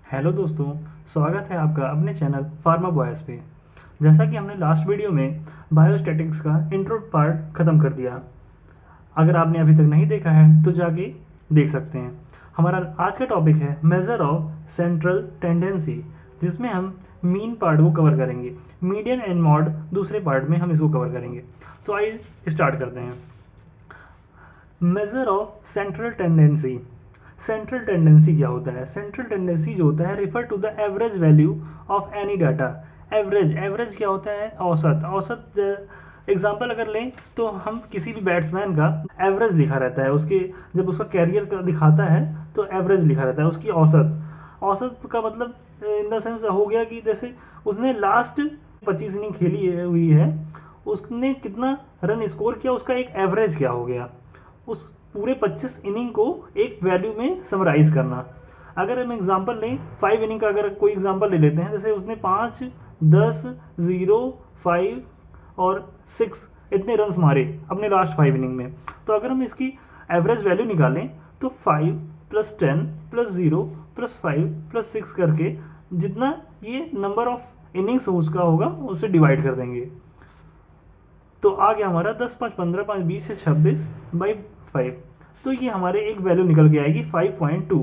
Hello दोस्तों, स्वागत है आपका अपने चैनल फार्मा बॉयज़ पे। जैसा कि हमने लास्ट वीडियो में बायोस्टैटिक्स का इंट्रो पार्ट ख़त्म कर दिया। अगर आपने अभी तक नहीं देखा है तो जाके देख सकते हैं। हमारा आज का टॉपिक है मेजर ऑफ सेंट्रल टेंडेंसी, जिसमें हम मीन पार्ट को कवर करेंगे, मीडियन एंड मॉड दूसरे पार्ट में हम इसको कवर करेंगे। तो आइए स्टार्ट करते हैं। Measure of central tendency. Central tendency क्या होता है? सेंट्रल टेंडेंसी जो होता है refer to the average value of any data. Average क्या होता है? औसत। एग्जाम्पल अगर लें तो हम किसी भी बैट्समैन का एवरेज लिखा रहता है, उसके जब उसका कैरियर का दिखाता है तो एवरेज लिखा रहता है, उसकी औसत का मतलब इन द सेंस हो गया कि जैसे उसने लास्ट 25 इनिंग खेली हुई है, उसने कितना रन स्कोर किया, उसका एक एवरेज क्या हो गया, उस पूरे 25 इनिंग को एक वैल्यू में समराइज करना। अगर हम एग्जांपल लें 5 इनिंग का, अगर कोई एग्जांपल ले लेते हैं, जैसे उसने 5, 10, 0, 5 और 6 इतने रन्स मारे अपने लास्ट 5 इनिंग में, तो अगर हम इसकी एवरेज वैल्यू निकालें तो 5 + 10 + 0 + 5 + 6 करके जितना ये नंबर ऑफ इनिंग्स उसका होगा उससे डिवाइड कर देंगे। तो आ गया हमारा 10, 5, 15, 5, 20 से 26/5। तो ये हमारे एक वैल्यू निकल के आएगी 5.2।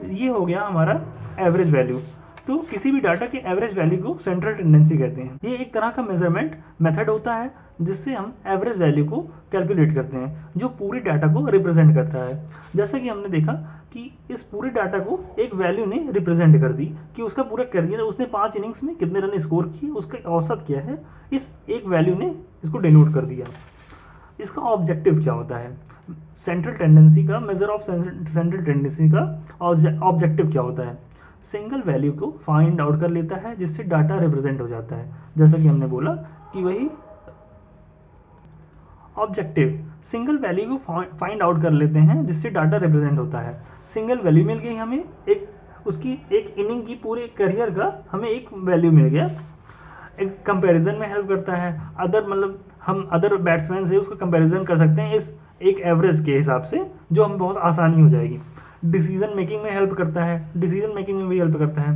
ये हो गया हमारा एवरेज वैल्यू। तो किसी भी डाटा के एवरेज वैल्यू को सेंट्रल टेंडेंसी कहते हैं। ये एक तरह का मेजरमेंट मेथड होता है जिससे हम एवरेज वैल्यू को कैलकुलेट करते हैं, जो पूरी डाटा को रिप्रेजेंट करता है। जैसा कि हमने देखा कि इस पूरे डाटा को एक वैल्यू ने रिप्रेजेंट कर दी कि उसका पूरा करियर, उसने 5 इनिंग्स में कितने रन स्कोर किए, उसका औसत क्या है, इस एक वैल्यू ने इसको डिनोट कर दिया। इसका ऑब्जेक्टिव क्या होता है? सेंट्रल टेंडेंसी का, मेजर ऑफ सेंट्रल टेंडेंसी का ऑब्जेक्टिव क्या होता है? सिंगल वैल्यू को फाइंड आउट कर लेता है जिससे डाटा रिप्रेजेंट हो जाता है। जैसा कि हमने बोला कि वही ऑब्जेक्टिव, सिंगल वैल्यू को फाइंड आउट कर लेते हैं जिससे डाटा रिप्रेजेंट होता है। सिंगल वैल्यू मिल गई हमें, एक उसकी एक इनिंग की पूरे करियर का हमें एक वैल्यू मिल गया। एक कंपैरिजन में हेल्प करता है, अदर मतलब हम अदर बैट्समैन से उसका कंपैरिजन कर सकते हैं इस एक एवरेज के हिसाब से, जो हम बहुत आसानी हो जाएगी। डिसीजन मेकिंग में हेल्प करता है, डिसीजन मेकिंग में भी हेल्प करता है।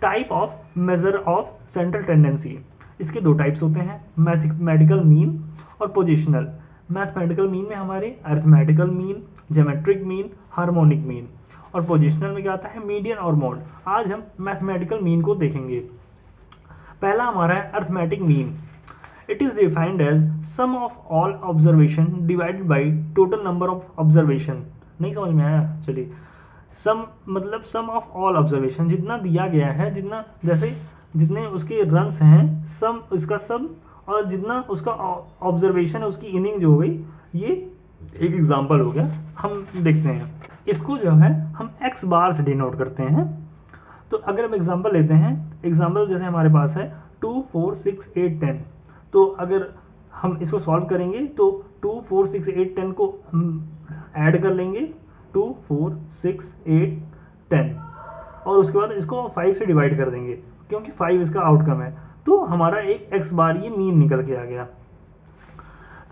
Type of major of central tendency, इसके दो टाइप्स होते हैं, मैथमेटिकल मीन और पोजिशनल। मैथमेटिकल मीन में हमारे arithmetical mean, geometric mean, harmonic mean, और पोजिशनल में क्या आता है? मीडियन और मोड। आज हम मैथमेटिकल मीन को देखेंगे। पहला हमारा है arithmetic mean. It is defined as sum of all observation divided by total number of observation. नहीं समझ में आया? चलिए, सम मतलब सम ऑफ ऑल ऑब्जर्वेशन, जितना दिया गया है, जितना जैसे जितने उसके रन्स हैं, सम इसका सम, और जितना उसका ऑब्जर्वेशन है, उसकी इनिंग जो हो गई, ये एक एग्जांपल हो गया। हम देखते हैं इसको जो है हम एक्स बार से डिनोट करते हैं। तो अगर हम एग्जांपल लेते हैं, एग्जांपल जैसे हमारे पास है 2, 4, 6, 8, 10। तो अगर हम इसको सॉल्व करेंगे तो 2, 4, 6, 8, 10 को हम ऐड कर लेंगे, 2, 4, 6, 8, 10, और उसके बाद इसको 5 से डिवाइड कर देंगे क्योंकि 5 इसका आउटकम है। तो हमारा एक एक्स बार ये मीन निकल के आ गया।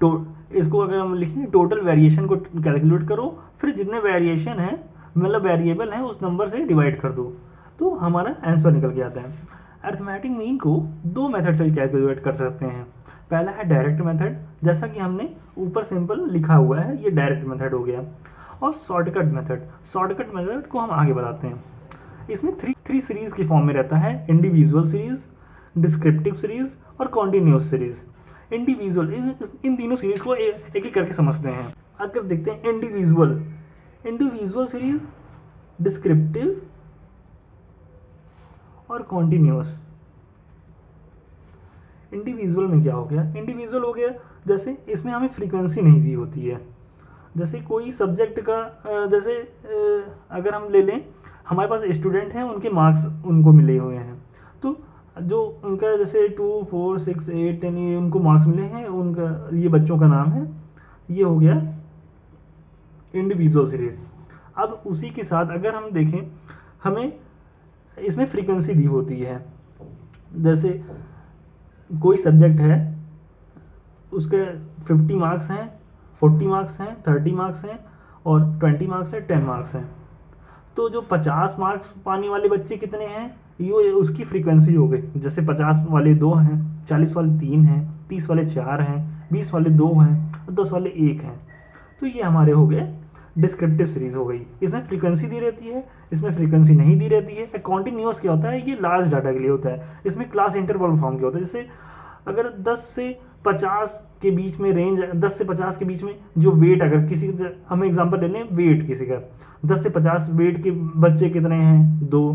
तो इसको अगर हम लिखें, टोटल वेरिएशन को कैलकुलेट करो, फिर जितने वेरिएशन है मतलब वेरिएबल है उस नंबर से डिवाइड कर दो, तो हमारा आंसर निकल के आता है। अरिथमेटिक मीन को दो मेथड से कैलकुलेट कर सकते हैं। पहला है डायरेक्ट मेथड, जैसा कि हमने ऊपर सिंपल लिखा हुआ है, ये डायरेक्ट मेथड हो गया। और शॉर्टकट मेथड को हम आगे बताते हैं। इसमें थ्री सीरीज की फॉर्म में रहता है, इंडिविजुअल सीरीज, डिस्क्रिप्टिव सीरीज और कॉन्टिन्यूस सीरीज। इंडिविजुअल, इन तीनों सीरीज को एक एक करके समझते हैं। अगर देखते हैं इंडिविजुअल सीरीज, डिस्क्रिप्टिव और कॉन्टिन्यूस। इंडिविजुअल में क्या हो गया? इंडिविजुअल हो गया जैसे इसमें हमें फ्रीक्वेंसी नहीं दी होती है। जैसे कोई सब्जेक्ट का जैसे अगर हम ले लें, हमारे पास स्टूडेंट हैं, उनके मार्क्स उनको मिले हुए हैं, तो जो उनका जैसे 2, 4, 6, 8, 10 ये उनको मार्क्स मिले हैं, उनका ये बच्चों का नाम है, ये हो गया इंडिविजुअल सीरीज। अब उसी के साथ अगर हम देखें, हमें इसमें फ्रीक्वेंसी दी होती है। जैसे कोई सब्जेक्ट है, उसके 50 मार्क्स हैं, 40 मार्क्स हैं, 30 मार्क्स हैं और 20 मार्क्स हैं, 10 मार्क्स हैं। तो जो 50 मार्क्स पाने वाले बच्चे कितने हैं, ये उसकी फ्रीक्वेंसी हो गई। जैसे 50 वाले 2 हैं, 40 वाले 3 हैं, 30 वाले 4 हैं, 20 वाले 2 हैं, 10 वाले 1 हैं। तो ये हमारे हो गए डिस्क्रिप्टिव सीरीज हो गई। इसमें फ्रीक्वेंसी दी रहती है, इसमें फ्रीक्वेंसी नहीं दी रहती है। कॉन्टिन्यूअस क्या होता है, ये लार्ज डाटा के लिए होता है। इसमें क्लास इंटरवल फॉर्म के होता है। जैसे अगर 10 से 50 के बीच में रेंज, 10 से 50 के बीच में जो वेट, अगर किसी, हम एग्जांपल ले लें वेट किसी का, 10 से 50 वेट के बच्चे कितने हैं, 2,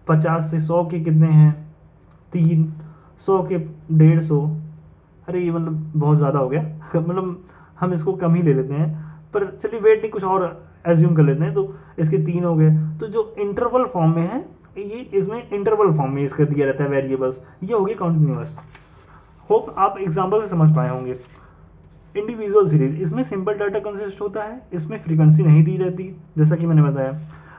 50 से 100 के कितने हैं, 3, 100 के 150। अरे ये मतलब बहुत ज़्यादा हो गया मतलब हम इसको कम ही ले लेते हैं, पर चलिए वेट नहीं कुछ और एज्यूम कर लेते हैं। तो इसके 3 हो गए। तो जो इंटरवल फॉर्म में है, ये इसमें इंटरवल फॉर्म में इसका दिया रहता है वेरिएबल्स, ये हो गए कॉन्टिन्यूअस। होप आप एग्जाम्पल से समझ पाए होंगे। इंडिविजुअल सीरीज, इसमें सिंपल डाटा कंसिस्ट होता है, इसमें फ्रीक्वेंसी नहीं दी रहती जैसा कि मैंने बताया।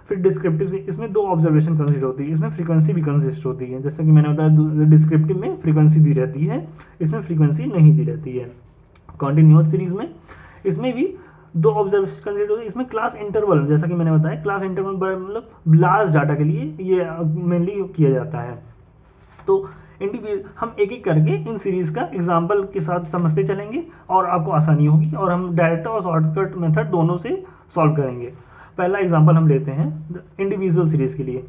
फिर डिस्क्रिप्टिव से, इसमें 2 ऑब्जर्वेशन कंसिस्ट होती है, इसमें फ्रीक्वेंसी भी कंसिस्ट होती है जैसा कि मैंने बताया। डिस्क्रिप्टिव में फ्रीक्वेंसी दी रहती है, इसमें फ्रीक्वेंसी नहीं दी रहती है। कॉन्टिन्यूअस सीरीज में इसमें भी 2 ऑब्जर्वेशन कंसिडर होते हैं। इसमें क्लास इंटरवल, जैसा कि मैंने बताया, क्लास इंटरवल मतलब लार्ज डाटा के लिए ये मेनली किया जाता है। तो हम एक एक करके इन सीरीज का एग्जाम्पल के साथ समझते चलेंगे और आपको आसानी होगी, और हम डायरेक्ट और शॉर्टकट मेथड दोनों से सॉल्व करेंगे। पहला एग्जाम्पल हम लेते हैं इंडिविजुअल सीरीज के लिए।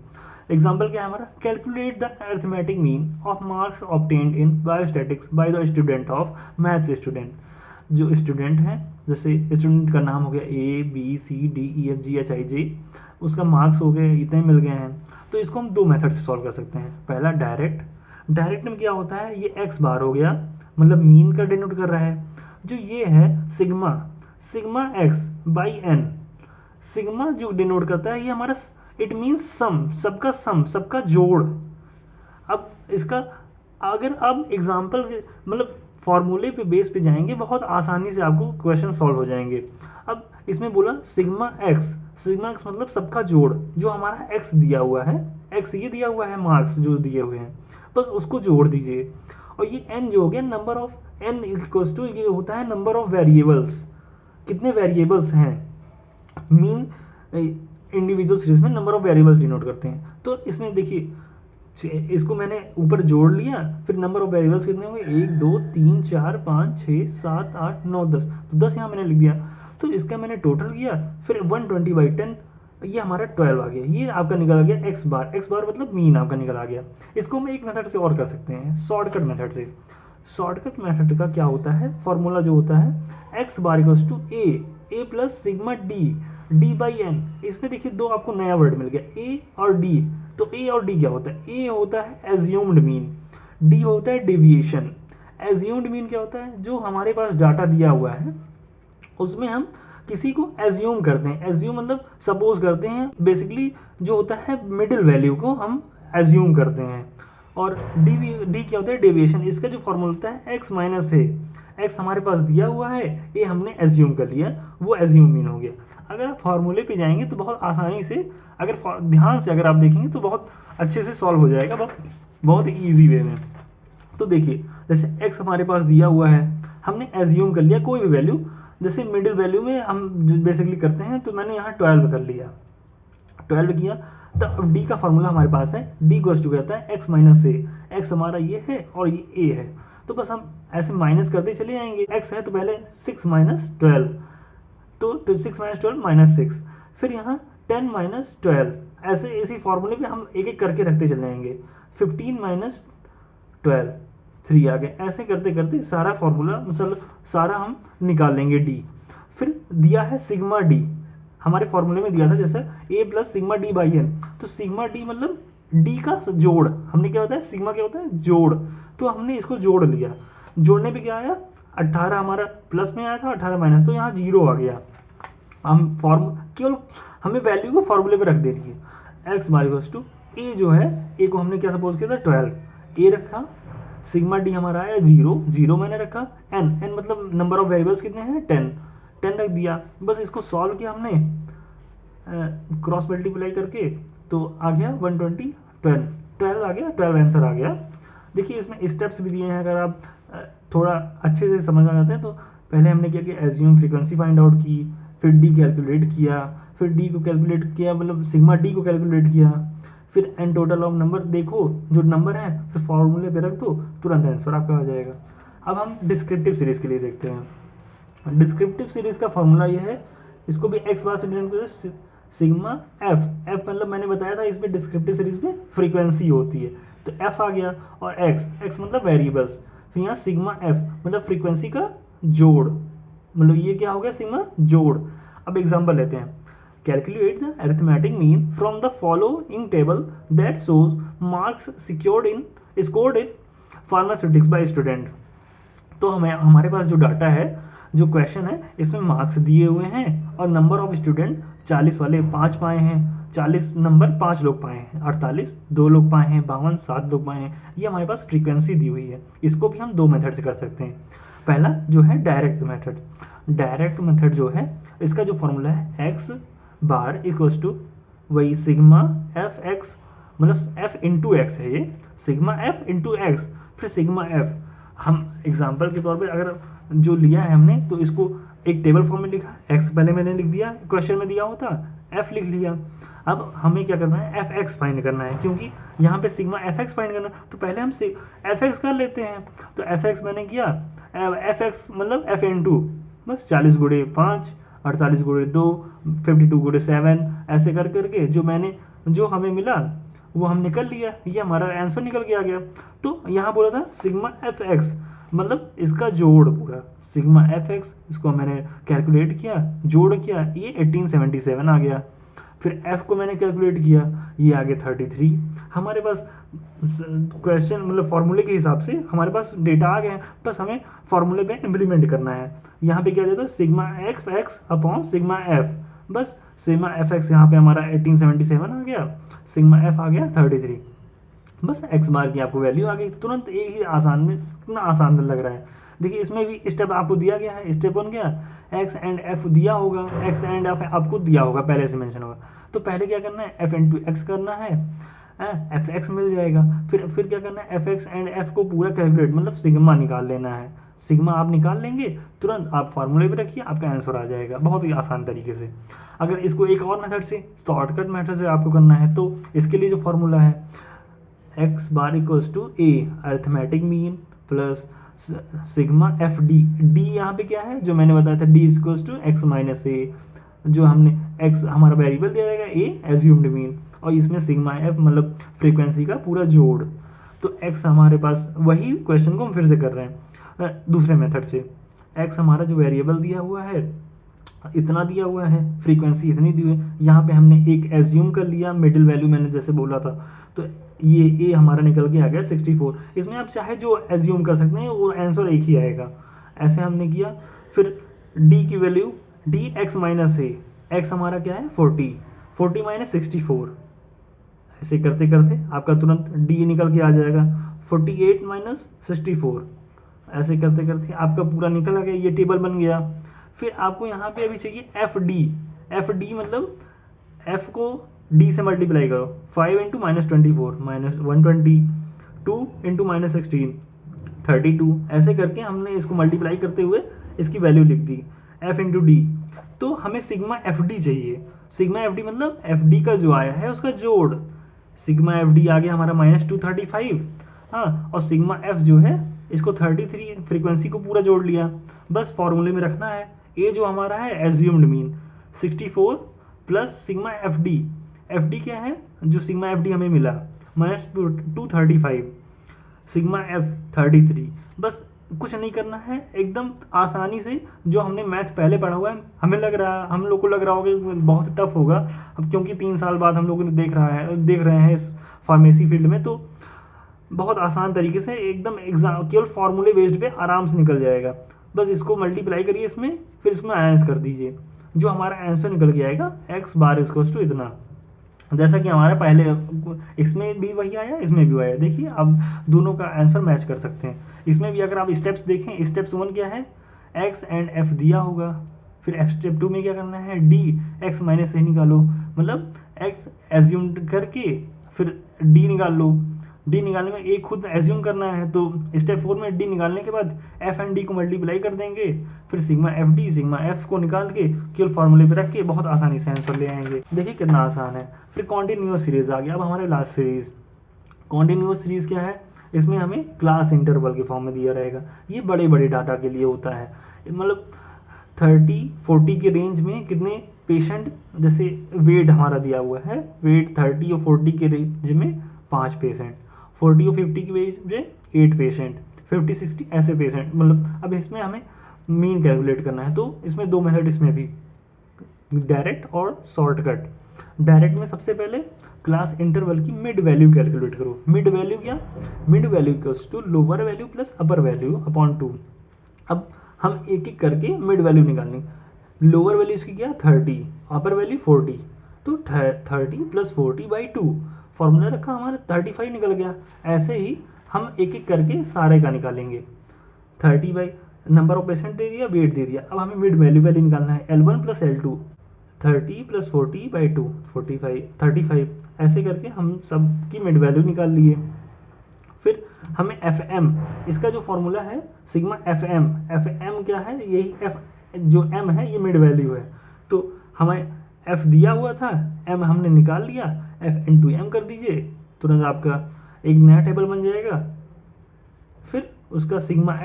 एग्जाम्पल क्या है हमारा, calculate the arithmetic mean of marks obtained in biostatics by the student of maths student. जो स्टूडेंट है, जैसे स्टूडेंट का नाम हो गया ABCDEFGHIJ, उसका मार्क्स हो गए इतने मिल गए हैं। तो इसको हम 2 मेथड से सॉल्व कर सकते हैं। पहला डायरेक्ट में क्या होता है, ये x बार हो गया, मतलब मीन का डिनोट कर रहा है। जो ये है sigma x by n, sigma जो डिनोट करता है ये हमारा, इट मीन्स सम, सबका जोड़। अब इसका अगर आप एग्जाम्पल मतलब फॉर्मूले पे बेस पे जाएंगे, बहुत आसानी से आपको क्वेश्चन सॉल्व हो जाएंगे। अब इसमें बोला सिग्मा x मतलब सबका जोड़, जो हमारा x दिया हुआ है, x ये दिया हुआ है, मार्क्स जो दिए हुए हैं, बस उसको जोड़ दीजिए। और ये n जो हो गया, number of n equals to, ये होता है नंबर ऑफ वेरिएबल्स, कितने वेरिएबल्स हैं। मीन इंडिविजुअल सीरीज में नंबर ऑफ वेरिएबल्स डिनोट करते हैं। तो इसमें देखिए, इसको मैंने ऊपर जोड़ लिया, फिर नंबर ऑफ वेरिएबल्स कितने होंगे, 1 2 3 4 5 6 7 8 9 10, तो 10 यहाँ मैंने लिख दिया। तो इसका मैंने टोटल किया, फिर 120/10, ये हमारा 12 आ गया। ये आपका निकल आ गया x बार मतलब मीन आपका निकल आ गया। इसको हम एक मेथड से और कर सकते हैं, शॉर्टकट मेथड से। शॉर्टकट मेथड का क्या होता है, फॉर्मूला जो होता है x bar equals to a plus sigma d by n। इसमें देखिए 2 आपको नया वर्ड मिल गया, a और d। तो a और d क्या होता है, a होता है एज्यूम्ड मीन, d होता है डेविएशन। एज्यूम्ड मीन क्या होता है, जो हमारे पास डाटा दिया हुआ है उसमें हम किसी को एज्यूम करते हैं। एज्यूम मतलब सपोज करते हैं, बेसिकली जो होता है मिडिल वैल्यू को हम एज्यूम करते हैं। और डी क्या होता है, डेविएशन। इसका जो फॉर्मूला होता है x माइनस है, x हमारे पास दिया हुआ है, ये हमने एज्यूम कर लिया, वो एज्यूम मीन हो गया। अगर आप फॉर्मूले पे जाएंगे तो बहुत आसानी से, अगर ध्यान से अगर आप देखेंगे तो बहुत अच्छे से सॉल्व हो जाएगा, बहुत ईजी वे में। तो देखिए, जैसे x हमारे पास दिया हुआ है, हमने एज्यूम कर लिया कोई भी वैल्यू, जैसे मिडिल वैल्यू में हम बेसिकली करते हैं, तो मैंने यहाँ 12 कर लिया, 12 किया। तो अब d का फॉर्मूला हमारे पास है, d इक्वल्स टू कहता है x माइनस ए। x हमारा ये है और ये a है, तो बस हम ऐसे माइनस करते चले जाएंगे। x है तो पहले 6 माइनस 12, तो 6 माइनस 12 माइनस 6, फिर यहाँ 10 माइनस 12, ऐसे इसी फॉर्मूले पे हम एक एक करके रखते चले जाएंगे। 15 माइनस 12 3 आ गए। ऐसे करते करते सारा फॉर्मूला मतलब सारा हम निकाल लेंगे d। फिर दिया है सिग्मा d, हमारे फॉर्मूले में दिया था जैसे a plus sigma d by n। तो सिग्मा d मतलब d का जोड़, हमने क्या होता है, सिग्मा क्या होता है, जोड़। तो हमने इसको जोड़ लिया, जोड़ने पे क्या आया, 18 हमारा प्लस में आया था, 18 माइनस, तो यहाँ 0 आ गया। हम केवल हमें वैल्यू को फॉर्मूले पे रख देनी है। x bar equals to a जो है, a को हमने क्या सपोज किया था 12, a रखा, सिग्मा d हमारा आया 0 मैंने रखा, n मतलब नंबर ऑफ वेरिएबल्स कितने हैं 10 रख दिया। बस इसको सॉल्व किया हमने क्रॉस मल्टीप्लाई करके, तो आ गया 120 12 आ गया, 12 आंसर आ गया। देखिए इसमें स्टेप्स भी दिए हैं, अगर आप थोड़ा अच्छे से समझ आ जाते हैं तो पहले हमने क्या किया, एज्यूम फ्रीक्वेंसी फाइंड आउट की, फिर डी कैलकुलेट किया, फिर डी को कैलकुलेट किया, मतलब सिग्मा डी को कैलकुलेट किया, फिर एन टोटल ऑफ नंबर देखो जो नंबर है, फिर फॉर्मूले पे रख दो, तुरंत आंसर आपका आ जाएगा। अब हम डिस्क्रिप्टिव सीरीज के लिए देखते हैं। डिस्क्रिप्टिव सीरीज का फॉर्मूला ये है, इसको भी एक्स बार स्टूडेंट को सिग्मा एफ, एफ मतलब मैंने बताया था इसमें डिस्क्रिप्टिव सीरीज में फ्रीक्वेंसी होती है, तो एफ आ गया, और एक्स, एक्स मतलब वेरिएबल्स, फिर यहाँ सिग्मा एफ मतलब फ्रीक्वेंसी का जोड़, मतलब ये क्या हो गया सिग्मा जोड़। अब एग्जांपल लेते हैं, calculate the arithmetic mean from the following table that shows marks scored in pharmaceutics by student. तो हमारे पास जो डाटा है, जो क्वेश्चन है, इसमें मार्क्स दिए हुए हैं और नंबर ऑफ स्टूडेंट 40 वाले 5 पाए हैं, 40 नंबर 5 लोग पाए हैं, 48 2 लोग पाए हैं, 52 7 लोग पाए हैं। ये हमारे पास फ्रीक्वेंसी दी हुई है। इसको भी हम 2 मेथड से कर सकते हैं। पहला जो है डायरेक्ट मेथड। डायरेक्ट मेथड जो है, इसका जो फॉर्मूला है एक्स बार इक्वल्स टू वही सिग्मा एफ एक्स, मतलब एफ इंटू एक्स है ये, सिग्मा एफ इंटू एक्स, फिर सिग्मा एफ। हम एग्जाम्पल के तौर पे अगर जो लिया है हमने, तो इसको एक टेबल फॉर्म में लिखा, एक्स पहले मैंने लिख दिया, क्वेश्चन में दिया होता, एफ लिख लिया। अब हमें क्या करना है, एफ एक्स फाइंड करना है, क्योंकि यहाँ पे सिग्मा एफ एक्स फाइंड करना है, तो पहले हम एफ एक्स कर लेते हैं। तो एफ एक्स मैंने किया, एफ एक्स मतलब एफ इन टू, बस 40 गुणे 5, 48 गुणे 2, 52 गुणे 7, ऐसे कर करके जो हमें मिला वो हम निकल लिया, ये हमारा आंसर निकल के आ गया। तो यहाँ बोला था सिग्मा एफ एक्स मतलब इसका जोड़ पूरा, सिग्मा एफ एक्स, इसको मैंने कैलकुलेट किया, जोड़ किया, ये 1877 आ गया। फिर एफ को मैंने कैलकुलेट किया, ये आ गया 33। हमारे पास क्वेश्चन मतलब फॉर्मूले के हिसाब से हमारे पास डेटा आ गए हैं, बस हमें फॉर्मूले पे इम्प्लीमेंट करना है। यहाँ पे क्या देता है, sigma F x upon sigma F, बस सिग्मा एफ एक्स यहाँ पे हमारा 1877 आ गया, सिग्मा एफ आ गया 33, बस एक्स बार की आपको वैल्यू आ गई तुरंत। एक ही आसान में, कितना आसान लग रहा है। देखिए इसमें भी स्टेप आपको दिया गया है, स्टेप 1 क्या, एक्स एंड एफ दिया होगा, एक्स एंड एफ आपको दिया होगा, पहले से मेंशन होगा, तो पहले क्या करना है, एफ इंटू एक्स करना है, एफ एक्स मिल जाएगा। फिर क्या करना है, एफ एक्स एंड एफ को पूरा कैलकुलेट मतलब सिग्मा निकाल लेना है। सिग्मा आप निकाल लेंगे, तुरंत आप फार्मूले पे रखिए, आपका आंसर आ जाएगा बहुत ही आसान तरीके से। अगर इसको एक और मेथड से, शॉर्टकट मेथड से आपको करना है, तो इसके लिए जो फॉर्मूला है, X bar equals to A arithmetic mean plus sigma F D, D यहाँ पे क्या है जो मैंने बताया था, D equals to X minus A, जो हमने एक्स हमारा वेरिएबल दिया जाएगा, ए एज्यूम्ड मीन, और इसमें सिग्मा एफ मतलब फ्रीक्वेंसी का पूरा जोड़। तो एक्स हमारे पास, वही क्वेश्चन को हम फिर से कर रहे हैं दूसरे मेथड से। एक्स हमारा जो वेरिएबल दिया हुआ है, इतना दिया हुआ है, फ्रीक्वेंसी इतनी दी हुई है, यहाँ पे हमने एक एज्यूम कर लिया, मिडिल वैल्यू मैंने जैसे बोला था, तो ये ए हमारा निकल के आ गया 64। इसमें आप चाहे जो एज्यूम कर सकते हैं, वो आंसर एक ही आएगा, ऐसे हमने किया। फिर डी की वैल्यू, डी एक्स माइनस ए, एक्स हमारा क्या है 40, 40 माइनस 64, ऐसे करते करते आपका तुरंत डी निकल के आ जाएगा, 48 माइनस 64, ऐसे करते करते आपका पूरा निकल आ गया, ये टेबल बन गया। फिर आपको यहाँ पे अभी चाहिए एफ डी, एफ डी मतलब एफ को डी से मल्टीप्लाई करो, 5 into minus 24 minus 120, 2 into minus 16 32, ऐसे करके हमने इसको मल्टीप्लाई करते हुए इसकी वैल्यू लिख दी, एफ इंटू डी। तो हमें सिग्मा एफ डी चाहिए, सिग्मा एफ डी मतलब एफ डी का जो आया है उसका जोड़, सिग्मा एफ डी आ गया हमारा माइनस 235, हाँ, और सिग्मा एफ जो है इसको 33 फ्रीक्वेंसी को पूरा जोड़ लिया, बस फॉर्मूले में रखना है। ए जो हमारा है assumed mean 64 plus sigma F D क्या है, जो सिग्मा एफ डी हमें मिला माइनस 235, सिग्मा एफ 33, बस कुछ नहीं करना है, एकदम आसानी से। जो हमने मैथ पहले पढ़ा हुआ है, हमें लग रहा है, हम लोग को लग रहा होगा बहुत टफ होगा, अब क्योंकि 3 साल बाद हम लोगों ने देख रहे हैं इस फार्मेसी फील्ड में, तो बहुत आसान तरीके से एकदम एग्जाम केवल फॉर्मूले बेस्ड पे आराम से निकल जाएगा। बस इसको मल्टीप्लाई करिए इसमें, फिर इसमें माइनस कर दीजिए, जो हमारा आंसर निकल के आएगा एक्स बार इक्वल्स टू इतना, जैसा कि हमारा पहले इसमें भी वही आया, इसमें भी आया। देखिए अब दोनों का आंसर मैच कर सकते हैं। इसमें भी अगर आप स्टेप्स देखें, स्टेप्स 1 क्या है, एक्स एंड एफ दिया होगा, फिर एफ स्टेप 2 में क्या करना है, डी एक्स माइनस से निकालो, मतलब एक्स एज्यूम करके फिर डी निकाल लो, डी निकालने में ए खुद एज्यूम करना है, तो स्टेप 4 में डी निकालने के बाद एफ एंड डी को मल्टीप्लाई कर देंगे, फिर sigma F D sigma F को निकाल के केवल फॉर्मूले पे रख के बहुत आसानी से आंसर ले आएंगे। देखिए कितना आसान है। फिर कॉन्टिन्यूअस सीरीज आ गया। अब हमारे लास्ट सीरीज, कॉन्टिन्यूअस सीरीज क्या है, इसमें हमें क्लास इंटरवल के फॉर्म में दिया रहेगा। ये बड़े बड़े डाटा के लिए होता है, मतलब 30-40 के रेंज में कितने पेशेंट, जैसे वेट हमारा दिया हुआ है, वेट 30 और 40 के रेंज में 5 पेशेंट, 40 और 50 के रेंज में 8 पेशेंट, 50-60 ऐसे पेशेंट, मतलब अब इसमें हमें मीन कैलकुलेट करना है। तो इसमें दो मेथड इसमें भी, डायरेक्ट और शॉर्टकट। डायरेक्ट में सबसे पहले क्लास इंटरवल की मिड वैल्यू कैलकुलेट करो। मिड वैल्यू क्या, mid value equals to lower value plus upper value upon 2। अब हम एक एक करके मिड वैल्यू निकालनी। लोअर वैल्यू इसकी क्या, 30, अपर वैल्यू 40, तो 30 प्लस 40 बाई 2, फॉर्मूला रखा हमारा 35 निकल गया। ऐसे ही हम एक एक करके सारे का निकालेंगे। 30 बाई नंबर ऑफ पेशेंट दे दिया, वेट दे दिया, अब हमें मिड वैल्यू निकालना है। L1 plus L2, 30 plus 40 by 2, 45, 35, ऐसे करके हम सब की मिड वैल्यू निकाल लिए। फिर हमें FM, इसका जो फॉर्मूला है सिग्मा FM क्या है, यही F जो M है ये मिड वैल्यू है। तो हमें F दिया हुआ था, M हमने निकाल लिया, F इंटू M कर दीजिए, तुरंत आपका एक नया टेबल बन जाएगा। फिर उसका सिग्मा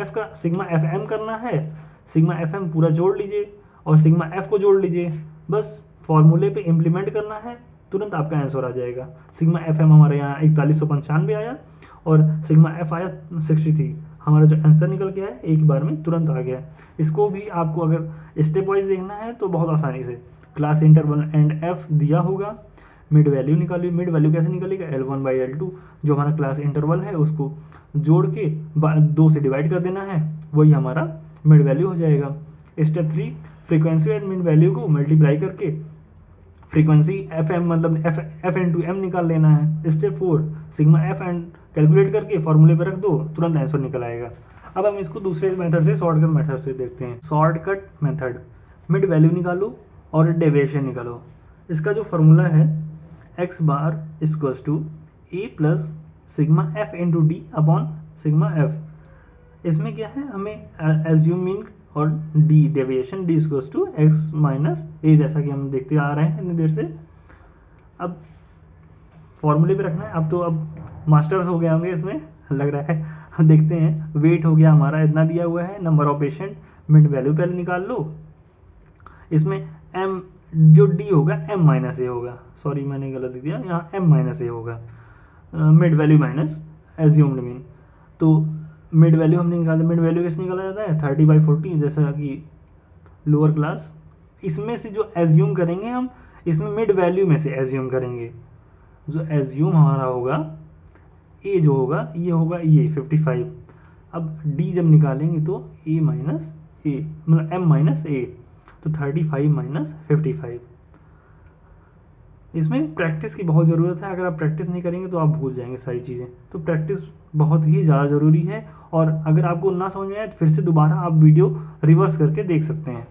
FM करना है, सिग्मा FM पूरा जोड़ लीजिए और सिग्मा F को जोड़ लीजिए, बस फॉर्मूले पे इम्प्लीमेंट करना है, तुरंत आपका आंसर आ जाएगा। सिग्मा FM हमारे यहाँ 4195 आया और सिग्मा F आया 63। हमारा जो आंसर निकल के आया एक बार में तुरंत आ गया। इसको भी आपको अगर स्टेप वाइज देखना है तो बहुत आसानी से, क्लास इंटरवल एंड F दिया होगा, मिड वैल्यू निकालिए। मिड वैल्यू कैसे निकलेगा, L1 बाई L2 जो हमारा क्लास इंटरवल है उसको जोड़ के 2 से डिवाइड कर देना है, वही हमारा मिड वैल्यू हो जाएगा। Step 3, frequency and mid value को मल्टीप्लाई करके फ्रीक्वेंसी FM मतलब F इंटू M निकाल लेना है। Step 4, sigma F and calculate करके फॉर्मूले पे रख दो, तुरंत आंसर निकल आएगा। अब हम इसको दूसरे मेथड से, शॉर्टकट मेथड से देखते हैं। शॉर्टकट मेथड, मिड वैल्यू निकालो और डेविएशन निकालो। इसका जो फॉर्मूला है x bar equals to a plus sigma F into D upon sigma F। इसमें क्या है, हमें एज्यूम मीन और D deviation, D equals to X minus A, जैसा कि हम देखते आ रहे हैं इतनी देर से। अब फॉर्मूले पे रखना है। अब मास्टर्स हो गए होंगे इसमें, लग रहा है। हम देखते हैं, वेट हो गया हमारा इतना दिया हुआ है, number of patient, mid value पहले निकाल लो। इसमें m जो d होगा m माइनस ए होगा, सॉरी मैंने गलत लिख दिया, यहाँ m माइनस ए होगा, mid value minus assumed mean. तो मिड वैल्यू हमने निकाला, मिड वैल्यू कैसे निकाला जाता है, 30 बाई 40, जैसा कि लोअर क्लास। इसमें से जो एज्यूम करेंगे हम, इसमें मिड वैल्यू में से एज्यूम करेंगे, जो एज्यूम हमारा होगा ए जो होगा ये होगा ये 55। अब डी जब निकालेंगे तो ए माइनस ए, मतलब m माइनस ए, तो 35 माइनस 55। इसमें प्रैक्टिस की बहुत ज़रूरत है, अगर आप प्रैक्टिस नहीं करेंगे तो आप भूल जाएंगे सारी चीज़ें। तो प्रैक्टिस बहुत ही ज़्यादा ज़रूरी है, और अगर आपको ना समझ में आए तो फिर से दोबारा आप वीडियो रिवर्स करके देख सकते हैं।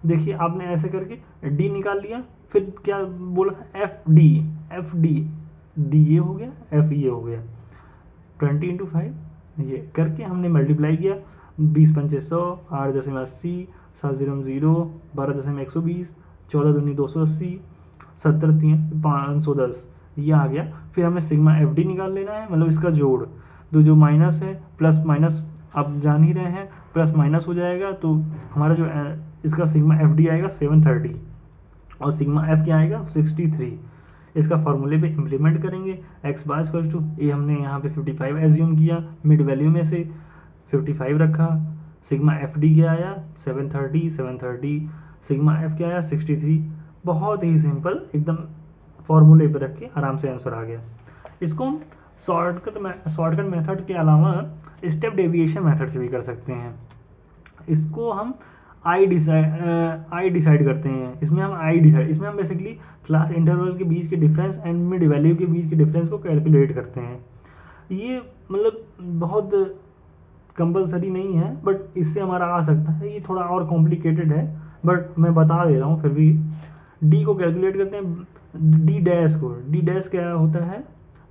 देखिए आपने ऐसे करके डी निकाल लिया, फिर क्या बोला था, एफ डी ये हो गया, एफ ये हो गया, 20 इंटू 5 ये करके हमने मल्टीप्लाई किया, 20 पंचे 100, 8 दशमलव 80, 7 0 12 दशमलव 120, 14 दूनी 280, 70 3 510, ये आ गया। फिर हमें सिग्मा एफ डी निकाल लेना है, मतलब इसका जोड़, तो जो माइनस है प्लस माइनस आप जान ही रहे हैं, प्लस माइनस हो जाएगा, तो हमारा जो इसका सिग्मा एफ डी आएगा 730 और सिग्मा एफ क्या आएगा 63। इसका फॉर्मूले पे इम्प्लीमेंट करेंगे, एक्स बार इक्वल टू ए, हमने यहाँ पे 55 एज्यूम किया, मिड वैल्यू में से 55 रखा, सिग्मा एफ डी क्या आया 730, सिग्मा एफ क्या आया 63। बहुत ही सिंपल, एकदम फॉर्मूले पे रख के आराम से आंसर आ गया। इसको हम शॉर्टकट मेथड के अलावा स्टेप डेविएशन मेथड से भी कर सकते हैं। इसको हम आई डिसाइड करते हैं, इसमें हम बेसिकली क्लास इंटरवल के बीच के डिफरेंस एंड मिड वैल्यू के बीच के डिफरेंस को कैलकुलेट करते हैं। ये मतलब बहुत कंपलसरी नहीं है, बट इससे हमारा आ सकता है। ये थोड़ा और कॉम्प्लिकेटेड है, बट मैं बता दे रहा हूँ फिर भी। डी को कैलकुलेट करते हैं, डी डैश क्या होता है,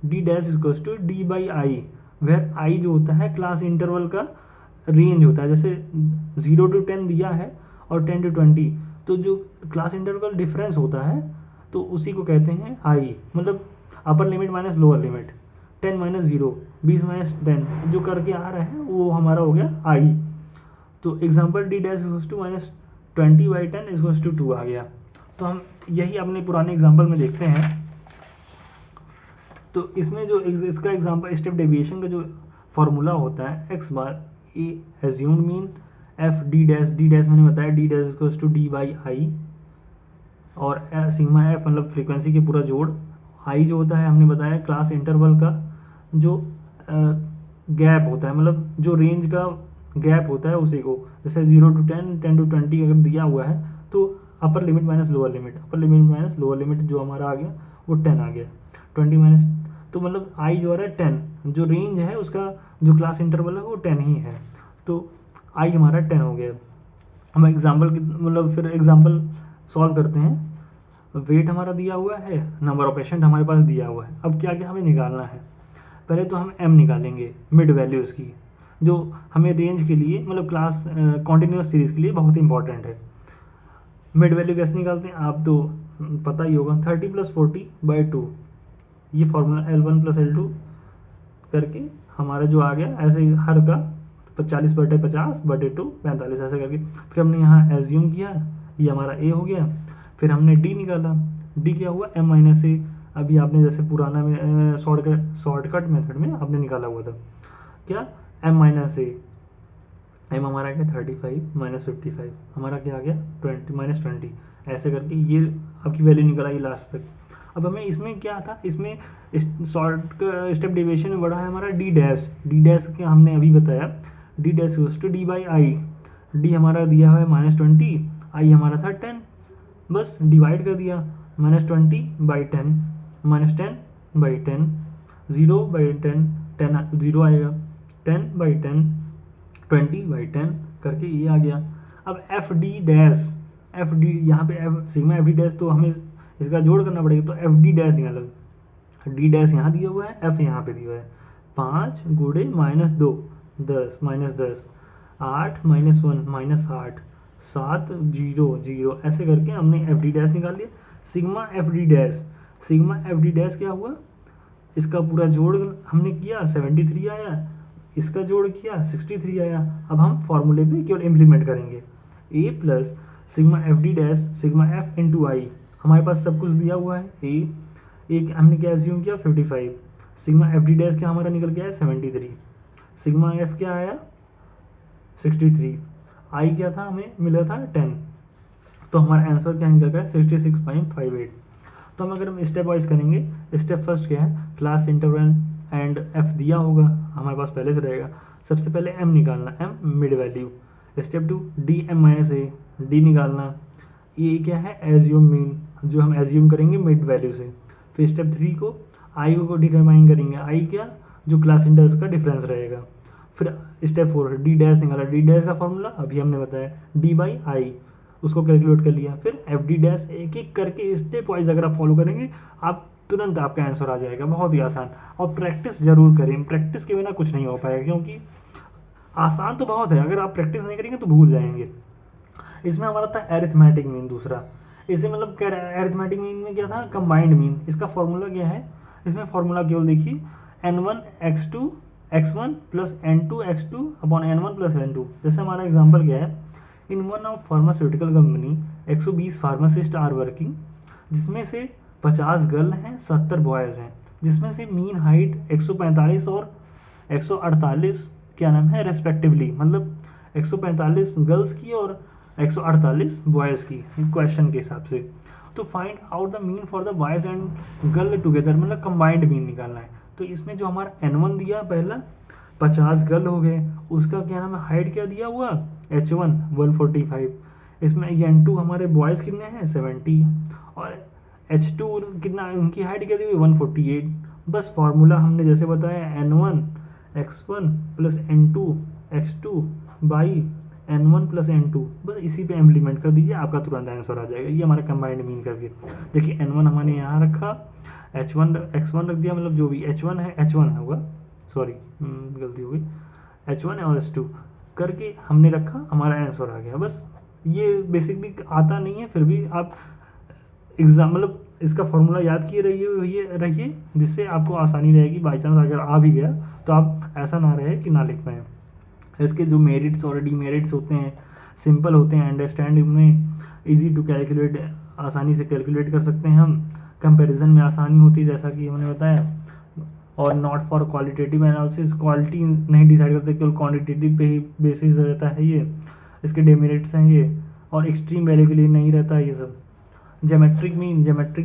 d dash equals to D by i, where i जो होता है क्लास इंटरवल का रेंज होता है, जैसे 0 to 10 दिया है और 10 to 20, तो जो क्लास इंटरवल डिफरेंस होता है तो उसी को कहते हैं आई, मतलब upper limit minus lower limit, 10 minus 0, 20 minus 10 जो करके आ रहा है वो हमारा हो गया आई। तो example d dash equals to minus 20/10 equals to 2 आ गया। तो हम यही अपने पुराने एग्जाम्पल में देखते हैं। तो इसमें जो इसका एग्जाम्पल स्टेप डेविएशन का जो फॉर्मूला होता है X bar A assumed mean F D dash मैंने बताया D dash equals to D by I, और सिग्मा एफ मतलब फ्रीक्वेंसी के पूरा जोड़, आई जो होता है हमने बताया क्लास इंटरवल का जो गैप होता है, मतलब जो रेंज का गैप होता है उसी को, जैसे 0 to 10, 10 to 20 अगर दिया हुआ है तो upper limit minus lower limit, upper limit minus lower limit जो हमारा आ गया वो 10 आ गया, 20 माइनस, तो मतलब आई जो आ रहा है 10, जो रेंज है उसका जो क्लास इंटरवल है वो 10 ही है, तो आई हमारा 10 हो गया। हम एग्जाम्पल मतलब फिर एग्जाम्पल सॉल्व करते हैं। वेट हमारा दिया हुआ है, नंबर ऑफ पेशेंट हमारे पास दिया हुआ है, अब क्या क्या हमें निकालना है। पहले तो हम एम निकालेंगे, मिड वैल्यू इसकी, जो हमें रेंज के लिए मतलब क्लास कॉन्टिन्यूस सीरीज के लिए बहुत इंपॉर्टेंट है। मिड वैल्यू कैसे निकालते हैं आप तो पता ही होगा, 30 + 40/2, ये फॉर्मूला L1 + L2 करके हमारा जो आ गया, ऐसे ही हर का 40/50/2 45 ऐसे करके, फिर हमने यहाँ एज्यूम किया, ये हमारा ए हो गया, फिर हमने डी निकाला, डी क्या हुआ M-A, अभी आपने जैसे पुराना में शॉर्टकट मेथड में आपने निकाला हुआ था क्या M-A, एम हमारा क्या 35 - 55 हमारा क्या आ गया 20 - 20, ऐसे करके ये आपकी वैल्यू निकल आई लास्ट तक। अब हमें इसमें क्या था, इसमें शॉर्ट स्टेप डेविएशन में बड़ा है हमारा डी डैश क्या हमने अभी बताया, D dash to D by i, d हमारा दिया हुआ है -20, आई हमारा था 10, बस डिवाइड कर दिया, -20/10 -10/10 0/10 10 0 आएगा, 10/10 20/10 करके ये आ गया। अब एफ डी यहाँ पे F sigma F D dash, तो हमें इसका जोड़ करना पड़ेगा, तो एफ डी डैश निकालो, डी डैश यहाँ दिया हुआ है, एफ यहाँ पे दिया हुआ है, 5 × -2 10 -10 8 - 1 -8 7 0 0 ऐसे करके हमने एफ डी डैश निकाल लिया। सिग्मा एफ डी डैश क्या हुआ, इसका पूरा जोड़ हमने किया 73 आया, इसका जोड़ किया 63 आया। अब हम फॉर्मूले पे केवल इम्प्लीमेंट करेंगे, A plus sigma F D dash sigma F into I, हमारे पास सब कुछ दिया हुआ है, ए एक हमने क्या एज्यूम किया 55, सिग्मा एफ डी डैश क्या हमारा निकल गया है 73, सिग्मा एफ क्या आया 63, आई क्या था हमें मिला था 10, तो हमारा आंसर क्या निकल गया 66.58। तो हम अगर हम स्टेप वाइज करेंगे, स्टेप फर्स्ट क्या है, क्लास इंटरवल एंड एफ दिया होगा हमारे पास पहले से रहेगा, सबसे पहले एम निकालना, m mid value, step 2 d M-A, d निकालना, ये क्या है एज्यूम मीन, जो हम एज्यूम करेंगे मिड वैल्यू से। फिर स्टेप 3 को आई को डिटरमाइन करेंगे, आई क्या जो क्लास इंटरवल का डिफरेंस रहेगा। फिर स्टेप 4 डी डैश निकाला, डी डैश का फॉर्मूला अभी हमने बताया डी बाई आई, उसको कैलकुलेट कर लिया। फिर एफ डी डैश एक एक करके स्टेप वाइज अगर आप फॉलो करेंगे आप तुरंत आपका आंसर आ जाएगा, बहुत ही आसान। और प्रैक्टिस जरूर करें, प्रैक्टिस के बिना कुछ नहीं हो पाएगा, क्योंकि आसान तो बहुत है, अगर आप प्रैक्टिस नहीं करेंगे तो भूल जाएंगे। इसमें हमारा था एरिथमेटिक मीन दूसरा, इसे मतलब एरिथमेटिक मीन में क्या था कंबाइंड मीन, इसका फॉर्मूला क्या है, इसमें फॉर्मूला केवल देखिए n1 x2 x1 + n2 x2 upon n1 + n2। जैसे हमारा एग्जांपल क्या है, in one of pharmaceutical company 120 pharmacist are working, जिसमें से 50 गर्ल हैं 70 बॉयज़ हैं, जिसमें से मीन हाइट 145 और 148 क्या नाम है रेस्पेक्टिवली, मतलब 145 गर्ल्स की और 148 बॉयज़ की क्वेश्चन के हिसाब से। तो find out the mean for the boys and girl together, मतलब कंबाइंड मीन निकालना है। तो इसमें जो हमारा n1 दिया पहला 50 गर्ल हो गए, उसका क्या नाम है हाइट क्या दिया हुआ h1 145, इसमें n2 हमारे बॉयज़ कितने हैं 70 और h2 कितना उनकी हाइट क्या दी हुई 148। बस फॉर्मूला हमने जैसे बताया n1 x1 + n2 x2 by n1 + n2, बस इसी पे इम्प्लीमेंट कर दीजिए, आपका तुरंत आंसर आ जाएगा। ये हमारा कंबाइंड मीन करके देखिए n1 हमने यहाँ रखा, h1 x1 रख दिया, मतलब जो भी h1 है h1 है होगा, सॉरी गलती हो गई, h1 और h2 करके हमने रखा, हमारा आंसर आ गया। बस ये बेसिकली आता नहीं है, फिर भी आप एग्जाम मतलब इसका फॉर्मूला याद किए रहिए जिससे आपको आसानी रहेगी। बाई चांस अगर आ भी गया तो आप ऐसा ना रहे कि ना लिख पाए। इसके जो मेरिट्स और डीमेरिट्स होते हैं सिंपल होते हैं, अंडरस्टैंड में इजी टू कैलकुलेट, आसानी से कैलकुलेट कर सकते हैं हम। कंपैरिजन में आसानी होती है जैसा कि हमने बताया, और not for qualitative analysis, quality नहीं डिसाइड करते, केवल क्वांटिटेटिव पे ही बेसिस रहता है ये। इसके डेमेरिट्स हैं ये, और एक्सट्रीम वैल्यू के लिए नहीं रहता है ये सब। ज्योमेट्रिक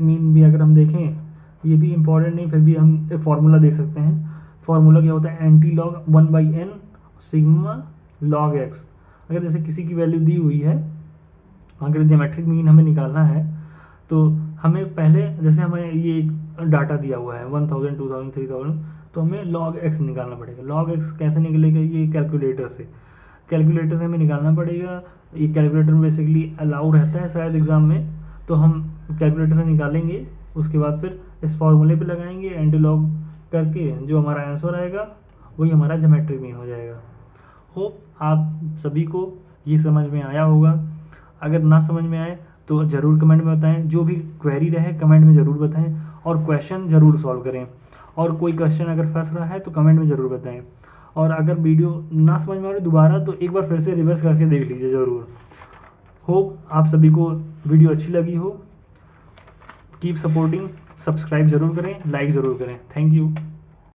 मीन भी अगर हम देखें, ये भी इंपॉर्टेंट नहीं, फिर भी हम एक फार्मूला देख सकते हैं। फार्मूला क्या होता है, anti log 1/n sigma log x. अगर जैसे किसी की वैल्यू दी हुई है, अगर ज्योमेट्रिक मीन हमें निकालना है तो हमें पहले, जैसे हमें ये डाटा दिया हुआ है 1000 2000 3000, तो हमें लॉग एक्स निकालना पड़ेगा। लॉग एक्स कैसे निकलेगा, ये कैलकुलेटर से हमें निकालना पड़ेगा। ये कैलकुलेटर बेसिकली अलाउ रहता है शायद एग्जाम में, तो हम कैलकुलेटर से निकालेंगे, उसके बाद फिर इस फॉर्मूले पे लगाएंगे, एंटी लॉग करके जो हमारा आंसर आएगा वही हमारा ज्योमेट्रिक मीन हो जाएगा। होप आप सभी को ये समझ में आया होगा। अगर ना समझ में आए तो ज़रूर कमेंट में बताएं, जो भी क्वेरी रहे कमेंट में ज़रूर बताएं, और क्वेश्चन ज़रूर सॉल्व करें। और कोई क्वेश्चन अगर फंस रहा है तो कमेंट में ज़रूर बताएं। और अगर वीडियो ना समझ में आ रही दोबारा, तो एक बार फिर से रिवर्स करके देख लीजिए ज़रूर। होप आप सभी को वीडियो अच्छी लगी हो। कीप सपोर्टिंग, सब्सक्राइब ज़रूर करें, लाइक ज़रूर करें। Thank you.